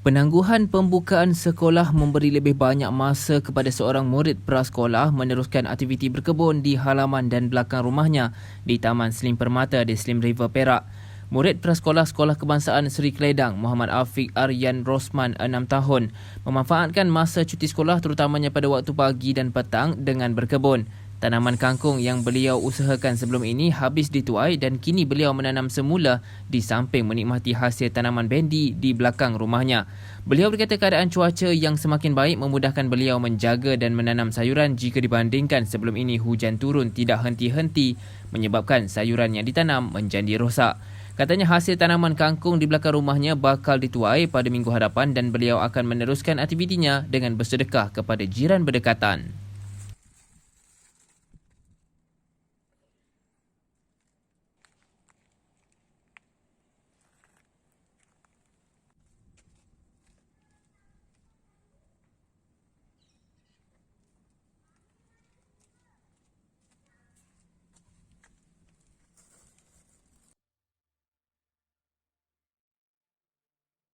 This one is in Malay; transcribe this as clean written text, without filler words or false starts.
Penangguhan pembukaan sekolah memberi lebih banyak masa kepada seorang murid prasekolah meneruskan aktiviti berkebun di halaman dan belakang rumahnya di Taman Slim Permata di Slim River, Perak. Murid prasekolah Sekolah Kebangsaan Seri Keledang, Muhammad Afiq Aryan Rosman, 6 tahun, memanfaatkan masa cuti sekolah terutamanya pada waktu pagi dan petang dengan berkebun. Tanaman kangkung yang beliau usahakan sebelum ini habis dituai dan kini beliau menanam semula di samping menikmati hasil tanaman bendi di belakang rumahnya. Beliau berkata keadaan cuaca yang semakin baik memudahkan beliau menjaga dan menanam sayuran jika dibandingkan sebelum ini hujan turun tidak henti-henti menyebabkan sayuran yang ditanam menjadi rosak. Katanya hasil tanaman kangkung di belakang rumahnya bakal dituai pada minggu hadapan dan beliau akan meneruskan aktivitinya dengan bersedekah kepada jiran berdekatan.